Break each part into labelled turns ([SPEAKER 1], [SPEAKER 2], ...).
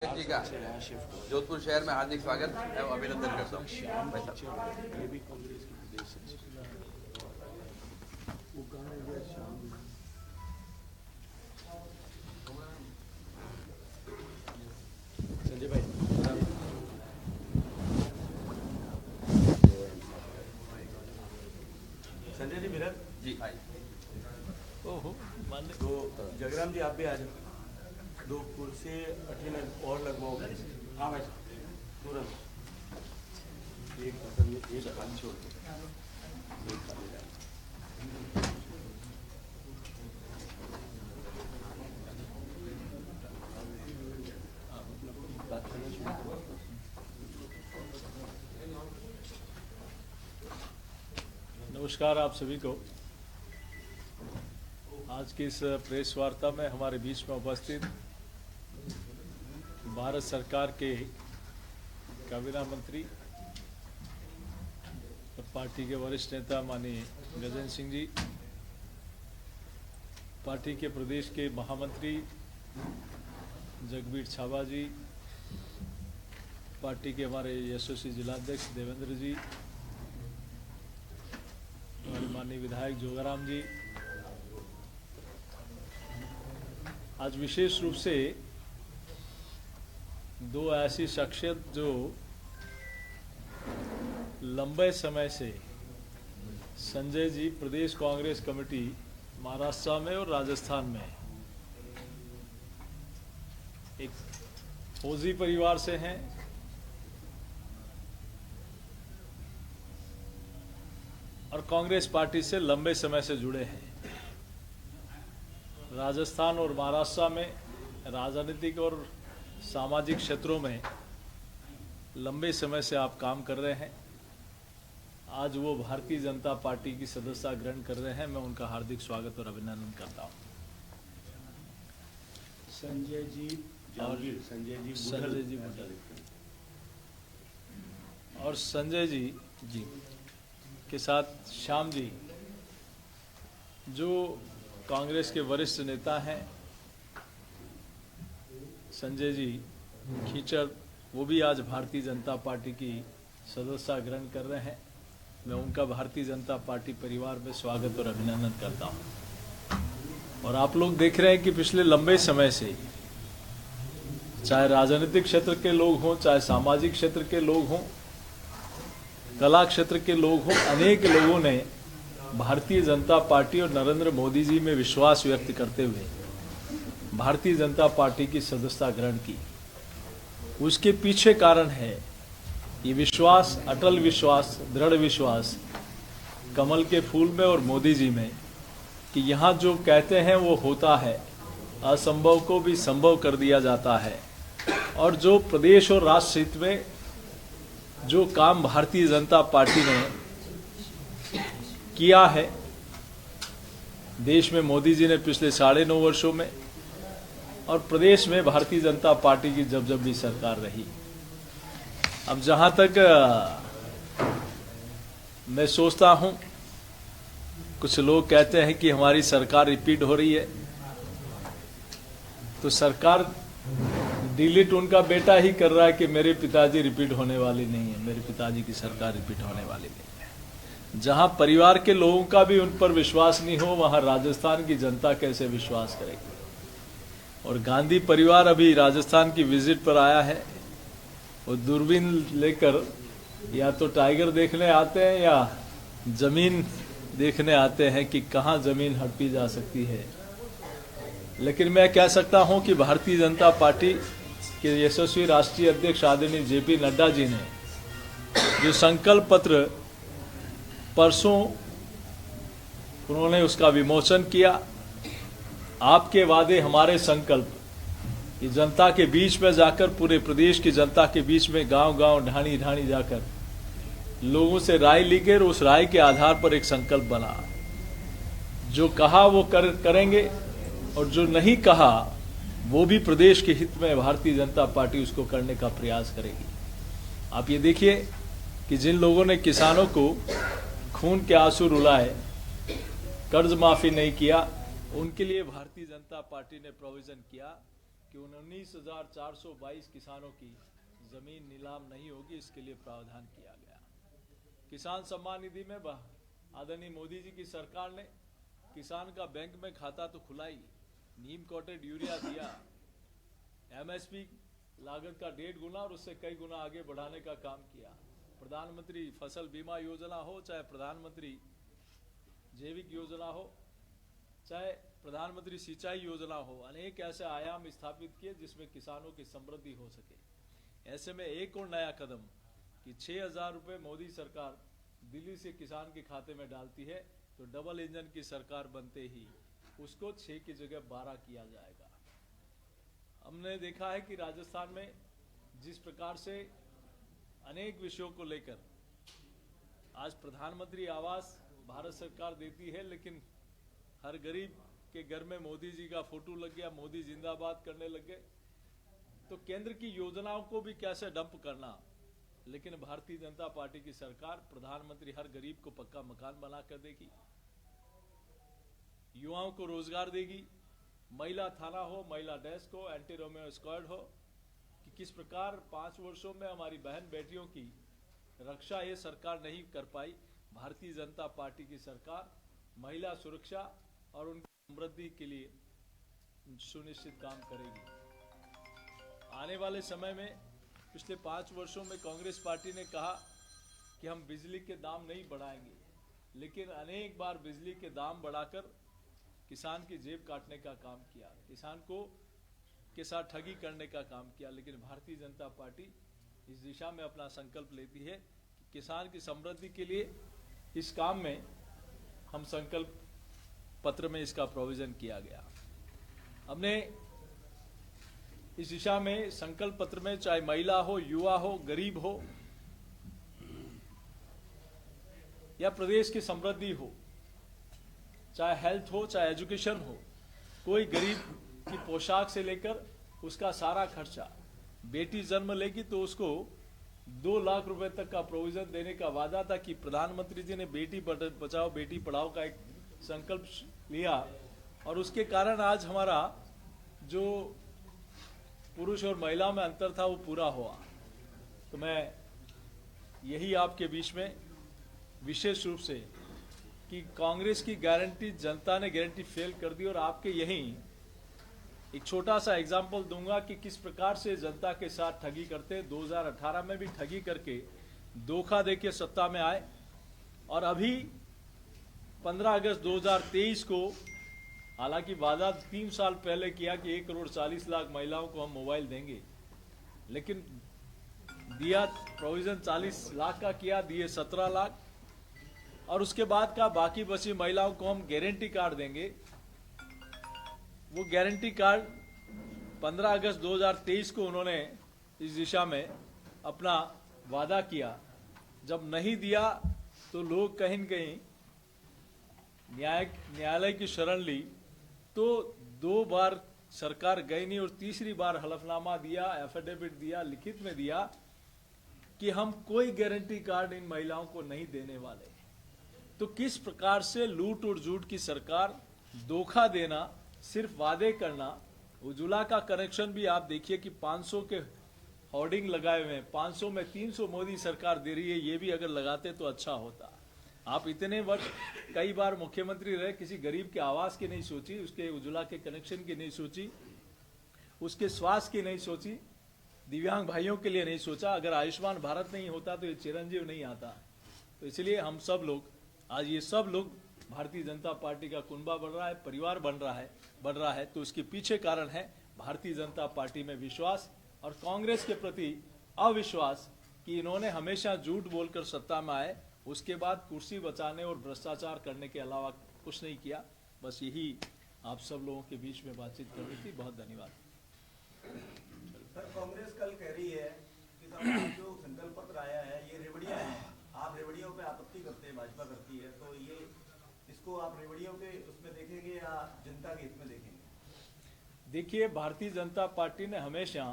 [SPEAKER 1] जी का जोधपुर शहर में हार्दिक स्वागत एवं अभिनंदन करता हूँ।
[SPEAKER 2] संजय भाई संजय जी विराट
[SPEAKER 1] जी भाई
[SPEAKER 2] ओहो मान तो जगराम जी आप भी आ जाओ। 2 कुर्सी अठीने और लगवाओ। हाँ भाई तुरंत एक पसंद में एक खाली छोड़ दो एक खाली रहे।
[SPEAKER 3] नमस्कार आप सभी को। आज की इस प्रेस वार्ता में हमारे बीच में उपस्थित भारत सरकार के काबीना मंत्री और पार्टी के वरिष्ठ नेता माननीय गजेंद्र सिंह जी, पार्टी के प्रदेश के महामंत्री जगबीर छाबा जी, पार्टी के हमारे यशस्वी जिलाध्यक्ष देवेंद्र जी, हमारे माननीय विधायक जोगाराम जी, आज विशेष रूप से 2 ऐसी शख्सियत जो लंबे समय से संजय जी प्रदेश कांग्रेस कमेटी महाराष्ट्र में और राजस्थान में एक फौजी परिवार से हैं, और कांग्रेस पार्टी से लंबे समय से जुड़े हैं। राजस्थान और महाराष्ट्र में राजनीतिक और सामाजिक क्षेत्रों में लंबे समय से आप काम कर रहे हैं। आज वो भारतीय जनता पार्टी की सदस्यता ग्रहण कर रहे हैं। मैं उनका हार्दिक स्वागत और अभिनंदन करता हूं।
[SPEAKER 2] संजय जी
[SPEAKER 3] और संजय जी के साथ श्याम जी जो कांग्रेस के वरिष्ठ नेता हैं, संजय जी खींचड़, वो भी आज भारतीय जनता पार्टी की सदस्यता ग्रहण कर रहे हैं। मैं उनका भारतीय जनता पार्टी परिवार में स्वागत और अभिनंदन करता हूं। और आप लोग देख रहे हैं कि पिछले लंबे समय से चाहे राजनीतिक क्षेत्र के लोग हों, चाहे सामाजिक क्षेत्र के लोग हों, कला क्षेत्र के लोग हों, अनेक लोगों ने भारतीय जनता पार्टी और नरेंद्र मोदी जी में विश्वास व्यक्त करते हुए भारतीय जनता पार्टी की सदस्यता ग्रहण की। उसके पीछे कारण है ये विश्वास, अटल विश्वास, दृढ़ विश्वास कमल के फूल में और मोदी जी में कि यहाँ जो कहते हैं वो होता है, असंभव को भी संभव कर दिया जाता है। और जो प्रदेश और राष्ट्र हित में जो काम भारतीय जनता पार्टी ने किया है, देश में मोदी जी ने पिछले 9.5 वर्षों में, और प्रदेश में भारतीय जनता पार्टी की जब भी सरकार रही। अब जहां तक मैं सोचता हूं, कुछ लोग कहते हैं कि हमारी सरकार रिपीट हो रही है, तो सरकार डिलीट उनका बेटा ही कर रहा है कि मेरे पिताजी रिपीट होने वाली नहीं है, मेरे पिताजी की सरकार रिपीट होने वाली नहीं है। जहां परिवार के लोगों का भी उन पर विश्वास नहीं हो, वहां राजस्थान की जनता कैसे विश्वास करेगी। और गांधी परिवार अभी राजस्थान की विजिट पर आया है, वो दूरबीन लेकर या तो टाइगर देखने आते हैं या जमीन देखने आते हैं कि कहां जमीन हड़पी जा सकती है। लेकिन मैं कह सकता हूं कि भारतीय जनता पार्टी के यशस्वी राष्ट्रीय अध्यक्ष आदरणीय जेपी नड्डा जी ने जो संकल्प पत्र परसों उन्होंने उसका विमोचन किया, आपके वादे हमारे संकल्प, ये जनता के बीच में जाकर, पूरे प्रदेश की जनता के बीच में गांव-गांव, ढाणी-ढाणी जाकर लोगों से राय ली गई और उस राय के आधार पर एक संकल्प बना। जो कहा वो करेंगे, और जो नहीं कहा वो भी प्रदेश के हित में भारतीय जनता पार्टी उसको करने का प्रयास करेगी। आप ये देखिए कि जिन लोगों ने किसानों को खून के आंसू रुलाए, कर्ज माफी नहीं किया, उनके लिए भारतीय जनता पार्टी ने प्रोविजन किया कि उन 19,422 किसानों की जमीन नीलाम नहीं होगी, इसके लिए प्रावधान किया गया। किसान सम्मान निधि में आदरणीय मोदी जी की सरकार ने किसान का बैंक में खाता तो खुला ही, नीम कोटेड यूरिया दिया, एमएसपी लागत का 1.5 गुना और उससे कई गुना आगे बढ़ाने का काम किया। प्रधानमंत्री फसल बीमा योजना हो, चाहे प्रधानमंत्री जैविक योजना हो, चाहे प्रधानमंत्री सिंचाई योजना हो, अनेक ऐसे आयाम स्थापित किए जिसमें किसानों की समृद्धि हो सके। ऐसे में एक और नया कदम कि 6,000 रुपये मोदी सरकार दिल्ली से किसान के खाते में डालती है, तो डबल इंजन की सरकार बनते ही उसको 6 की जगह 12 किया जाएगा। हमने देखा है कि राजस्थान में जिस प्रकार से अनेक विषयों को लेकर आज प्रधानमंत्री आवास भारत सरकार देती है, लेकिन हर गरीब के घर में मोदी जी का फोटो लग गया, मोदी जिंदाबाद करने लग गए। तो केंद्र की योजनाओं को भी कैसे डंप करना, लेकिन भारतीय जनता पार्टी की सरकार प्रधानमंत्री हर गरीब को पक्का मकान बना कर देगी, युवाओं को रोजगार देगी, महिला थाना हो, महिला डेस्क हो, एंटी रोमियो स्क्वाड हो, कि किस प्रकार 5 वर्षों में हमारी बहन बेटियों की रक्षा ये सरकार नहीं कर पाई, भारतीय जनता पार्टी की सरकार महिला सुरक्षा और उनकी समृद्धि के लिए सुनिश्चित काम करेगी। आने वाले समय में पिछले 5 वर्षों में कांग्रेस पार्टी ने कहा कि हम बिजली के दाम नहीं बढ़ाएंगे, लेकिन अनेक बार बिजली के दाम बढ़ाकर किसान की जेब काटने का काम किया, किसान को के साथ ठगी करने का काम किया। लेकिन भारतीय जनता पार्टी इस दिशा में अपना संकल्प लेती है कि किसान की समृद्धि के लिए इस काम में हम संकल्प पत्र में इसका प्रोविजन किया गया। हमने इस दिशा में संकल्प पत्र में चाहे महिला हो, युवा हो, गरीब हो या प्रदेश की समृद्धि हो, चाहे हेल्थ हो, चाहे एजुकेशन हो, कोई गरीब की पोशाक से लेकर उसका सारा खर्चा, बेटी जन्म लेगी तो उसको 2 लाख रुपए तक का प्रोविजन देने का वादा था कि प्रधानमंत्री जी ने बेटी बचाओ बेटी पढ़ाओ का एक संकल्प लिया, और उसके कारण आज हमारा जो पुरुष और महिला में अंतर था वो पूरा हुआ। तो मैं यही आपके बीच में विशेष रूप से कि कांग्रेस की गारंटी जनता ने गारंटी फेल कर दी, और आपके यही एक छोटा सा एग्जाम्पल दूंगा कि किस प्रकार से जनता के साथ ठगी करते। 2018 में भी ठगी करके धोखा देके सत्ता में आए, और अभी 15 अगस्त 2023 को हालांकि वादा 3 साल पहले किया कि 1,40,00,000 महिलाओं को हम मोबाइल देंगे, लेकिन दिया प्रोविजन 40 लाख का किया, दिए 17 लाख, और उसके बाद का बाकी बची महिलाओं को हम गारंटी कार्ड देंगे। वो गारंटी कार्ड 15 अगस्त 2023 को उन्होंने इस दिशा में अपना वादा किया, जब नहीं दिया तो लोग कहीं न कहीं न्यायालय की शरण ली, तो 2 बार सरकार गई नहीं और तीसरी बार हलफनामा दिया, एफिडेविट दिया, लिखित में दिया कि हम कोई गारंटी कार्ड इन महिलाओं को नहीं देने वाले। तो किस प्रकार से लूट और झूठ की सरकार, धोखा देना, सिर्फ वादे करना। उज्ज्वला का कनेक्शन भी आप देखिए कि 500 के होर्डिंग लगाए हुए हैं, 500 में 300 मोदी सरकार दे रही है, ये भी अगर लगाते तो अच्छा होता। आप इतने वर्ष कई बार मुख्यमंत्री रहे, किसी गरीब के आवास की नहीं सोची, उसके उज्ज्वला के कनेक्शन की नहीं सोची, उसके स्वास्थ्य की नहीं सोची, दिव्यांग भाइयों के लिए नहीं सोचा। अगर आयुष्मान भारत नहीं होता तो ये चिरंजीव नहीं आता। तो इसलिए हम सब लोग आज ये सब लोग भारतीय जनता पार्टी का कुनबा बढ़ रहा है, परिवार बढ़ रहा है। तो उसके पीछे कारण है भारतीय जनता पार्टी में विश्वास और कांग्रेस के प्रति अविश्वास कि इन्होंने हमेशा झूठ बोलकर सत्ता में आए, उसके बाद कुर्सी बचाने और भ्रष्टाचार करने के अलावा कुछ नहीं किया। बस यही आप सब लोगों के बीच में बातचीत करनी थी। बहुत धन्यवाद।
[SPEAKER 4] सर, कांग्रेस कल कह रही है कि साहब जो संकल्प पत्र आया है ये रेवड़ियां हैं, आप रेवड़ियों पे आपत्ति करते हैं, भाजपा करती है, तो ये इसको आप रेवड़ियों के उसमें देखेंगे या जनता के हित में देखेंगे?
[SPEAKER 3] देखिए, भारतीय जनता पार्टी ने हमेशा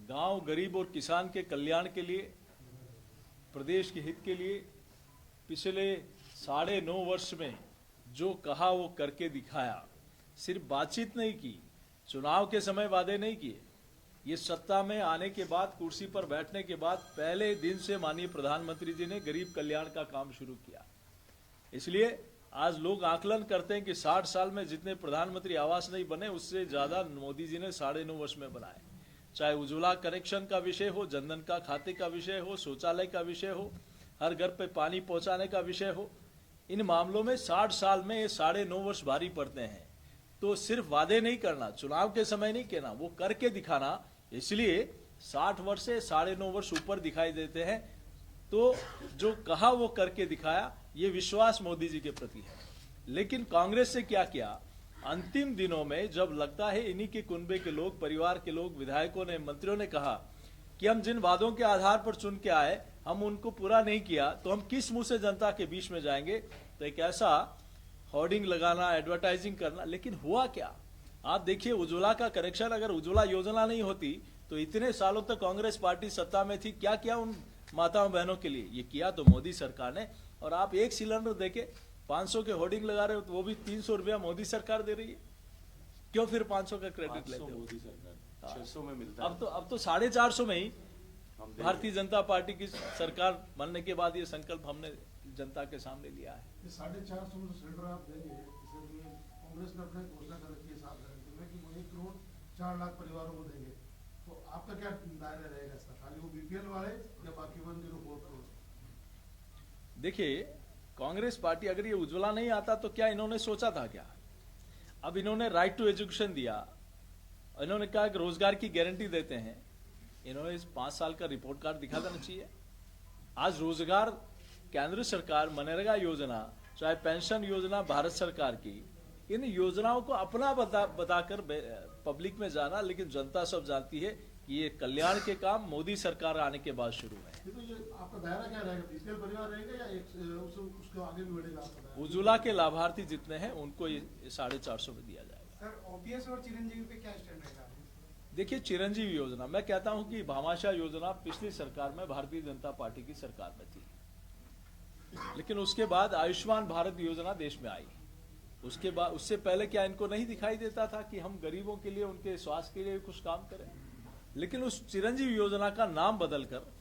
[SPEAKER 3] गांव, गरीब और किसान के कल्याण के लिए, प्रदेश के हित के लिए पिछले 9.5 वर्ष में जो कहा वो करके दिखाया। सिर्फ बातचीत नहीं की, चुनाव के समय वादे नहीं किए। ये सत्ता में आने के बाद, कुर्सी पर बैठने के बाद पहले दिन से माननीय प्रधानमंत्री जी ने गरीब कल्याण का काम शुरू किया। इसलिए आज लोग आकलन करते हैं कि 60 साल में जितने प्रधानमंत्री आवास नहीं बने, उससे ज्यादा मोदी जी ने 9.5 वर्ष में बनाए। चाहे उज्ज्वला कनेक्शन का विषय हो, जनधन का खाते का विषय हो, शौचालय का विषय हो, हर घर पे पानी पहुंचाने का विषय हो, इन मामलों में 60 साल में ये 9.5 वर्ष भारी पड़ते हैं। तो सिर्फ वादे नहीं करना, चुनाव के समय नहीं कहना, वो करके दिखाना। इसलिए 60 वर्ष से 9.5 वर्ष ऊपर दिखाई देते हैं। तो जो कहा वो करके दिखाया, ये विश्वास मोदी जी के प्रति है। लेकिन कांग्रेस से क्या किया, अंतिम दिनों में जब लगता है इन्हीं के कुनबे के लोग, परिवार के लोग, विधायकों ने, मंत्रियों ने कहा कि हम जिन वादों के आधार पर चुन के आए, हम उनको पूरा नहीं किया, तो हम किस मुंह से जनता के बीच में जाएंगे। तो एक ऐसा होर्डिंग लगाना, एडवर्टाइजिंग करना। लेकिन हुआ क्या, आप देखिए, उज्ज्वला का कनेक्शन, अगर उज्ज्वला योजना नहीं होती तो इतने सालों तक कांग्रेस पार्टी सत्ता में थी, क्या किया उन माताओं बहनों के लिए, ये किया तो मोदी सरकार ने। और आप एक सिलेंडर देके 500 के होर्डिंग लगा रहे हो, तो वो भी 300 रुपया मोदी सरकार दे रही है। क्यों फिर 500 का क्रेडिट लेते हो?
[SPEAKER 2] मोदी सरकार 600 में मिलता है।
[SPEAKER 3] अब तो 450 में ही भारतीय जनता पार्टी की सरकार बनने के बाद ये संकल्प हमने जनता के सामने लिया है।
[SPEAKER 5] 450 में सिलेंडर आप देंगे, इसलिए कांग्रेस ने अपने घोषणा कर रखी है 7 गारंटी में कि वो 1 करोड़ 4 लाख परिवारों को देंगे। तो आपका क्या दायरा रहेगा इसका, खाली वो बीपीएल वाले या बाकी 104 करोड़?
[SPEAKER 3] देखिए, कांग्रेस पार्टी, अगर ये उज्ज्वला नहीं आता तो क्या इन्होंने सोचा था क्या? अब इन्होंने राइट टू एजुकेशन दिया, इन्होंने कहा कि रोजगार की गारंटी देते हैं। इन्होंने इस 5 साल का रिपोर्ट कार्ड दिखा देना चाहिए। आज रोजगार, केंद्र सरकार, मनरेगा योजना, चाहे पेंशन योजना भारत सरकार की, इन योजनाओं को अपना बताकर पब्लिक में जाना। लेकिन जनता सब जानती है कि ये कल्याण के काम मोदी सरकार आने के बाद शुरू है।
[SPEAKER 5] तो ये आपका दायरा क्या रहेगा, बीपीएल परिवार रहेगा या उसके आगे भी बढ़ेगा आपका दायरा?
[SPEAKER 3] उज्ज्वला के लाभार्थी जितने हैं उनको ये 450 में दिया जाएगा।
[SPEAKER 6] सर, ओपीएस और चिरंजीवी पे क्या स्टैंड रहेगा?
[SPEAKER 3] देखिए, चिरंजीवी योजना, मैं कहता हूं कि भामाशाह योजना पिछली सरकार में भारतीय जनता पार्टी की सरकार में थी, लेकिन उसके बाद आयुष्मान भारत योजना देश में आई। उसके बाद, उससे पहले क्या इनको नहीं दिखाई देता था कि हम गरीबों के लिए, उनके स्वास्थ्य के लिए कुछ काम करें? लेकिन उस चिरंजीवी योजना का नाम बदलकर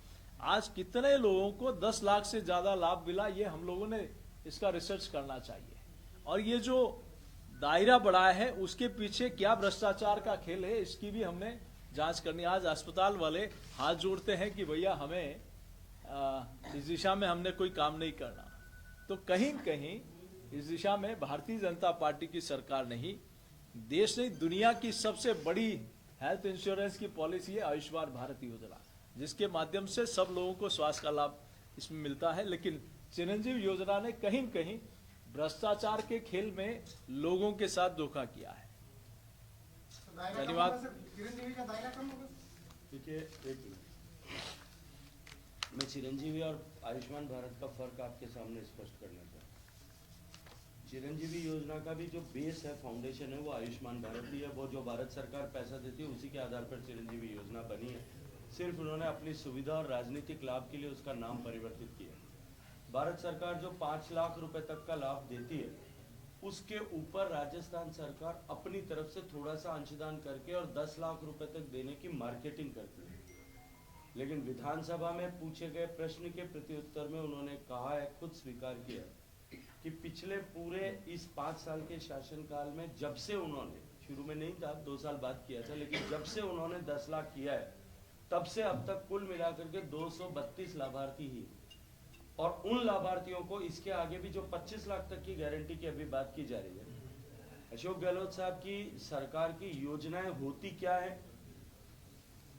[SPEAKER 3] आज कितने लोगों को 10 लाख से ज्यादा लाभ मिला, ये हम लोगों ने इसका रिसर्च करना चाहिए। और ये जो दायरा बढ़ाया है, उसके पीछे क्या भ्रष्टाचार का खेल है, इसकी भी हमने जांच करनी। आज अस्पताल वाले हाथ जोड़ते हैं कि भैया हमें इस दिशा में हमने कोई काम नहीं करना। तो कहीं कहीं इस दिशा में भारतीय जनता पार्टी की सरकार नहीं, देश नहीं, दुनिया की सबसे बड़ी हेल्थ इंश्योरेंस की पॉलिसी है आयुष्मान भारत योजना, जिसके माध्यम से सब लोगों को स्वास्थ्य का लाभ इसमें मिलता है। लेकिन चिरंजीवी योजना ने कहीं न कहीं भ्रष्टाचार के खेल में लोगों के साथ धोखा किया है। धन्यवाद।
[SPEAKER 6] चिरंजीवी का दायरा कम होगा?
[SPEAKER 2] देखिए, एक मिनट, मैं चिरंजीवी और आयुष्मान भारत का फर्क आपके सामने स्पष्ट करना चाहता हूँ। चिरंजीवी योजना का भी जो बेस है, फाउंडेशन है, वो आयुष्मान भारत ही है। वो जो भारत सरकार पैसा देती है, उसी के आधार पर चिरंजीवी योजना बनी है। सिर्फ उन्होंने अपनी सुविधा और राजनीतिक लाभ के लिए उसका नाम परिवर्तित किया। भारत सरकार जो 5 लाख रुपए तक का लाभ देती है, उसके ऊपर राजस्थान सरकार अपनी तरफ से थोड़ा सा अंशदान करके और 10 लाख रुपए तक देने की मार्केटिंग करती है। लेकिन विधानसभा में पूछे गए प्रश्न के प्रत्युत्तर में उन्होंने कहा है, खुद स्वीकार किया कि पिछले पूरे इस 5 साल के शासनकाल में, जब से उन्होंने, शुरू में नहीं था, 2 साल बाद किया था, लेकिन जब से उन्होंने 10 लाख किया है, तब से अब तक कुल मिलाकर के 232 लाभार्थी ही, और उन लाभार्थियों को इसके आगे भी जो 25 लाख तक की गारंटी की अभी बात की जा रही है। अशोक गहलोत साहब की सरकार की योजनाएं होती क्या है,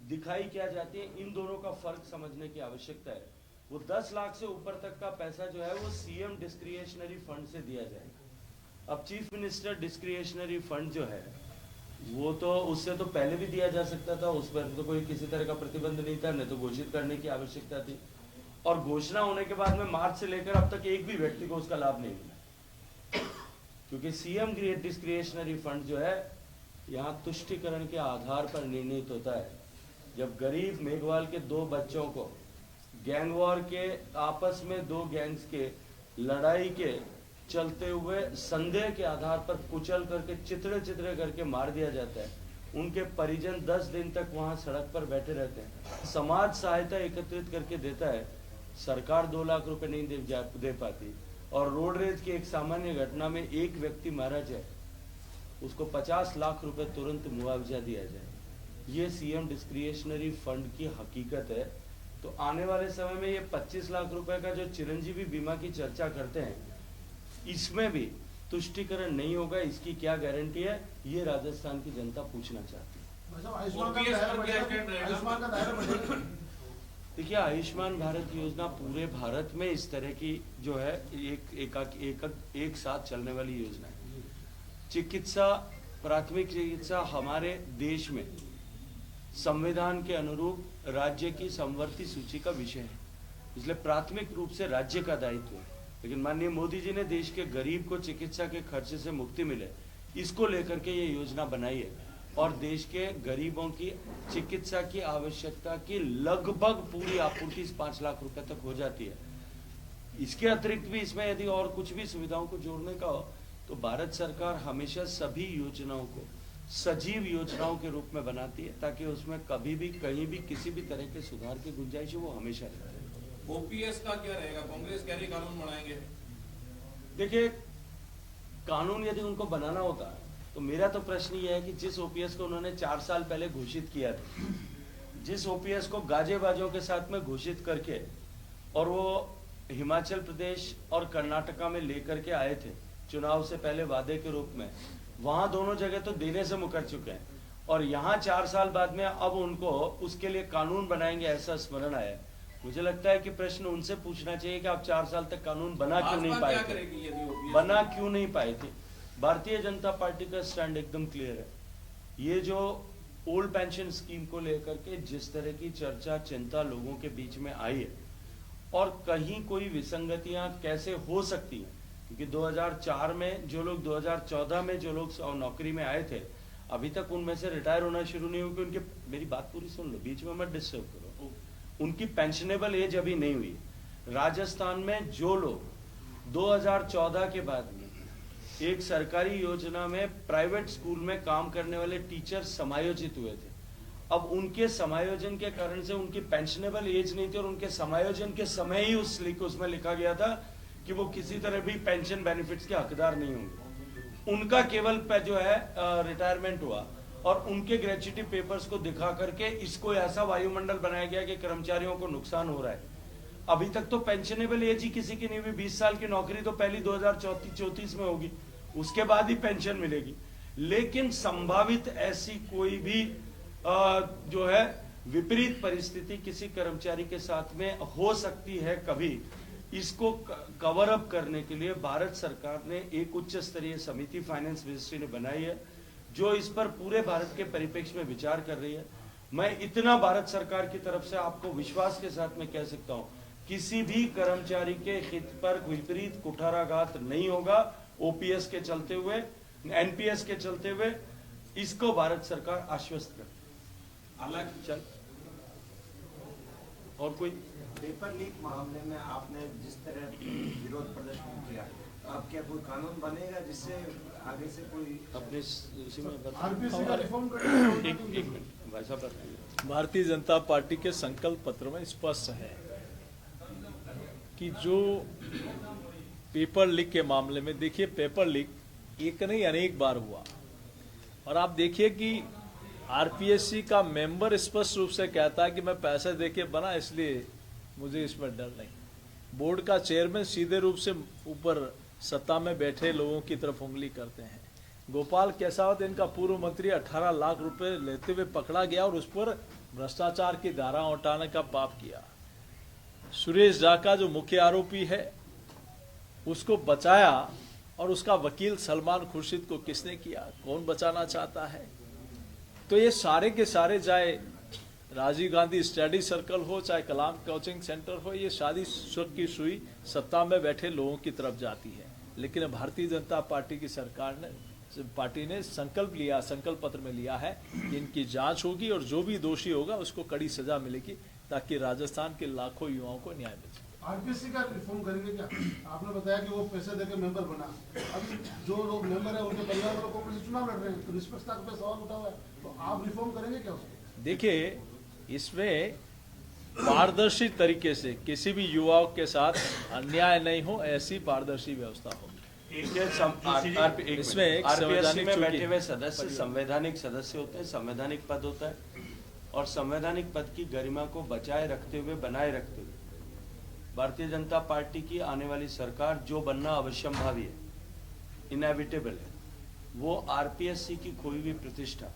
[SPEAKER 2] दिखाई क्या जाती है, इन दोनों का फर्क समझने की आवश्यकता है। वो 10 लाख से ऊपर तक का पैसा जो है वो सीएम डिस्क्रिशनरी फंड से दिया जाएगा। अब चीफ मिनिस्टर डिस्क्रिशनरी फंड जो है, वो तो उससे तो पहले भी दिया जा सकता था, उस पर तो कोई किसी तरह का प्रतिबंध नहीं था, नहीं तो घोषित करने की आवश्यकता थी। और घोषणा होने के बाद में मार्च से लेकर अब तक एक भी व्यक्ति को उसका लाभ नहीं मिला, क्योंकि सीएम डिस्क्रिशनरी फंड जो है यहाँ तुष्टिकरण के आधार पर निर्णित होता है। जब गरीब मेघवाल के 2 बच्चों को गैंग वॉर के, आपस में 2 गैंग्स के लड़ाई के चलते हुए संदेह के आधार पर कुचल करके चितड़े करके मार दिया जाता है, उनके परिजन 10 दिन तक वहां सड़क पर बैठे रहते हैं। समाज सहायता एकत्रित करके देता है, सरकार 2 लाख रुपए नहीं दे पाती, और रोड रेज की एक सामान्य घटना में एक व्यक्ति मारा जाए, उसको 50 लाख रुपए तुरंत मुआवजा दिया जाए। ये सीएम डिस्क्रिशनरी फंड की हकीकत है। तो आने वाले समय में ये 25 लाख रुपए का जो चिरंजीवी बीमा की चर्चा करते हैं, इसमें भी तुष्टिकरण नहीं होगा, इसकी क्या गारंटी है, ये राजस्थान की जनता पूछना चाहती है।
[SPEAKER 5] आयुष्मान का दायरा बढ़ेगा।
[SPEAKER 2] देखिए, आयुष्मान भारत योजना पूरे भारत में इस तरह की जो है एक साथ चलने वाली योजना है। चिकित्सा, प्राथमिक चिकित्सा हमारे देश में संविधान के अनुरूप राज्य की समवर्ती सूची का विषय है, इसलिए प्राथमिक रूप से राज्य का दायित्व है। लेकिन माननीय मोदी जी ने देश के गरीब को चिकित्सा के खर्चे से मुक्ति मिले, इसको लेकर के ये योजना बनाई है, और देश के गरीबों की चिकित्सा की आवश्यकता की लगभग पूरी आपूर्ति 5 लाख रुपए तक हो जाती है। इसके अतिरिक्त भी इसमें यदि और कुछ भी सुविधाओं को जोड़ने का हो, तो भारत सरकार हमेशा सभी योजनाओं को सजीव योजनाओं के रूप में बनाती है, ताकि उसमें कभी भी कहीं भी किसी भी तरह के सुधार की गुंजाइश वो हमेशा रहती है।
[SPEAKER 7] ओपीएस का क्या रहेगा? कांग्रेस कह रही कानून बनाएंगे।
[SPEAKER 2] देखिए, कानून यदि उनको बनाना होता तो मेरा तो प्रश्न ये है कि जिस ओपीएस को उन्होंने 4 साल पहले घोषित किया था, जिस ओपीएस को गाजे बाजों के साथ में घोषित करके और वो हिमाचल प्रदेश और कर्नाटका में लेकर के आए थे चुनाव से पहले वादे के रूप में, वहां दोनों जगह तो देने से मुकर चुके हैं, और यहाँ 4 साल बाद में अब उनको उसके लिए कानून बनाएंगे ऐसा स्मरण आया। मुझे लगता है कि प्रश्न उनसे पूछना चाहिए कि आप 4 साल तक कानून बना क्यों नहीं पाए थे, बना क्यों नहीं पाए थे। भारतीय जनता पार्टी का स्टैंड एकदम क्लियर है। ये जो ओल्ड पेंशन स्कीम को लेकर के जिस तरह की चर्चा चिंता लोगों के बीच में आई है, और कहीं कोई विसंगतियां कैसे हो सकती हैं, क्योंकि 2004 में जो लोग 2014 में जो लोग नौकरी में आए थे, अभी तक उनमें से रिटायर होना शुरू नहीं हुआ, कि उनके, मेरी बात पूरी सुन लो, बीच में मत डिस्टर्ब करो, उनकी पेंशनेबल एज अभी नहीं हुई। राजस्थान में जो लोग 2014 के बाद में एक सरकारी योजना में प्राइवेट स्कूल में काम करने वाले टीचर समायोजित हुए थे, अब उनके समायोजन के कारण से उनकी पेंशनेबल एज नहीं थी, और उनके समायोजन के समय ही उसमें लिखा गया था कि वो किसी तरह भी पेंशन बेनिफिट्स के हकदार नहीं होंगे। उनका केवल जो है रिटायरमेंट हुआ, और उनके ग्रेच्युटी पेपर्स को दिखा करके इसको ऐसा वायुमंडल बनाया गया कि कर्मचारियों को नुकसान हो रहा है। अभी तक तो पेंशनेबल एज ही किसी की नहीं हुई। 20 साल की नौकरी तो पहली 2034 में होगी, उसके बाद ही पेंशन मिलेगी। लेकिन संभावित ऐसी कोई भी जो है विपरीत परिस्थिति किसी कर्मचारी के साथ में हो सकती है कभी, इसको कवर अप करने के लिए भारत सरकार ने एक उच्च स्तरीय समिति फाइनेंस मिनिस्ट्री ने बनाई है, जो इस पर पूरे भारत के परिप्रेक्ष्य में विचार कर रही है। मैं इतना भारत सरकार की तरफ से आपको विश्वास के साथ में कह सकता हूं, किसी भी कर्मचारी के हित पर विपरीत कुठाराघात नहीं होगा। ओपीएस के चलते हुए, एनपीएस के चलते हुए, इसको भारत सरकार आश्वस्त करती है।
[SPEAKER 7] अलग
[SPEAKER 2] चल और कोई
[SPEAKER 4] पेपर लीक मामले में आपने जिस तरह विरोध प्रदर्शन किया, अब क्या कोई कानून बनेगा जिससे आगे से कोई
[SPEAKER 2] अपने उसी में
[SPEAKER 5] आरपीसी का रिफॉर्म
[SPEAKER 2] एक मिनट भाई साहब बताइए।
[SPEAKER 3] भारतीय जनता पार्टी के संकल्प पत्र में स्पष्ट है कि जो पेपर लीक के मामले में, देखिए पेपर लीक एक नहीं अनेक बार हुआ, और आप देखिए कि आरपीएससी का मेंबर स्पष्ट रूप से कहता है कि मैं पैसे देके बना, इसलिए मुझे इसमें डर नहीं। बोर्ड का चेयरमैन सीधे रूप से ऊपर सत्ता में बैठे लोगों की तरफ उंगली करते हैं। गोपाल केसावत, इनका पूर्व मंत्री, 18 लाख रुपए लेते हुए पकड़ा गया और उस पर भ्रष्टाचार की धारा उठाने का पाप किया। सुरेश डाका जो मुख्य आरोपी है, उसको बचाया, और उसका वकील सलमान खुर्शीद को किसने किया? कौन बचाना चाहता है? तो ये सारे के सारे, चाहे राजीव गांधी स्टडी सर्कल हो, चाहे कलाम कोचिंग सेंटर हो, ये शादी सुख की सुई सत्ता में बैठे लोगों की तरफ जाती है। लेकिन भारतीय जनता पार्टी की पार्टी ने संकल्प लिया, संकल्प पत्र में लिया है कि इनकी जांच होगी और जो भी दोषी होगा उसको कड़ी सजा मिलेगी, ताकि राजस्थान के लाखों युवाओं को न्याय मिल सके।
[SPEAKER 5] आरपीएससी का रिफॉर्म करेंगे क्या? आपने बताया कि वो पैसे देके मेंबर बना, अभी जो लोग मेंबर है उनके परिवार वालों कांग्रेस से चुनाव लड़ रहे हैं, तो निष्पक्षता पे सवाल उठा हुआ है, तो आप रिफॉर्म करेंगे क्या उसको?
[SPEAKER 3] देखिए, इसमें पारदर्शी तरीके से किसी भी युवाओं के साथ अन्याय नहीं हो, ऐसी पारदर्शी व्यवस्था होगी। इसमें एक
[SPEAKER 2] आरपीएससी में
[SPEAKER 3] संवैधानिक
[SPEAKER 2] बैठे हुए सदस्य संवैधानिक सदस्य होते हैं, संवैधानिक पद होता है, और संवैधानिक पद की गरिमा को बचाए रखते हुए, बनाए रखते हुए भारतीय जनता पार्टी की आने वाली सरकार जो बनना अवश्यंभावी है, इनएविटेबल है, वो आरपीएससी की खोई हुई प्रतिष्ठा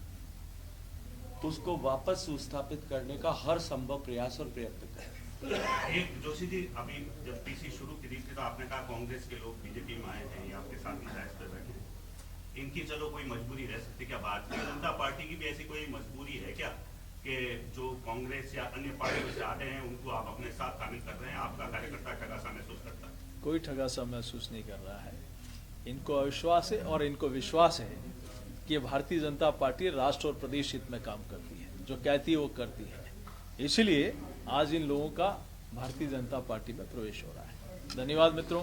[SPEAKER 2] उसको वापस सुस्थापित करने का हर संभव प्रयास और प्रयत्न करें।
[SPEAKER 8] एक जोशी जी, अभी जब पीसी शुरू की थी तो आपने कहा कांग्रेस के लोग बीजेपी में आए हैं या आपके साथ ही राइज पर बैठे हैं, इनकी चलो कोई मजबूरी रह सकती, क्या भारतीय जनता पार्टी की भी ऐसी कोई मजबूरी है क्या कि जो कांग्रेस या अन्य पार्टियों से आते हैं उनको आप अपने साथ शामिल कर रहे हैं? आपका कार्यकर्ता ठगासा महसूस करता है?
[SPEAKER 3] कोई ठगासा महसूस नहीं कर रहा है। इनको अविश्वास है और इनको विश्वास है कि भारतीय जनता पार्टी राष्ट्र और प्रदेश हित में काम करती है, जो कहती है वो करती है। इसलिए आज इन लोगों का भारतीय जनता पार्टी में प्रवेश हो रहा है। धन्यवाद मित्रों।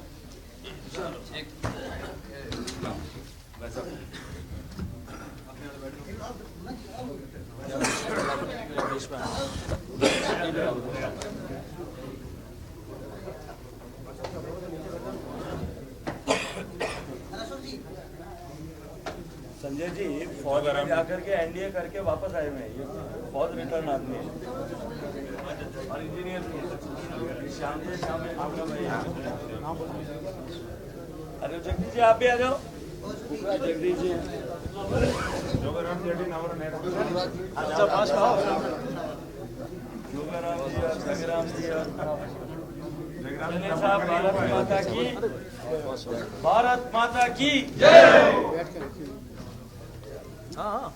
[SPEAKER 2] संजय जी, फौज में जाकर के एनडीए करके वापस आए हुए हैं, ये फौज रिटर्न आदमी है और इंजीनियर श्याम जी, श्याम आपका भाई। अरे जगदीश जी, आप भी आ जाओ। जगदीश जी
[SPEAKER 3] अच्छा, पास में आओ।
[SPEAKER 2] योगाराम जी और जगराम जी और साहब, भारत माता की, भारत माता की जय।
[SPEAKER 3] हाँ हाँ।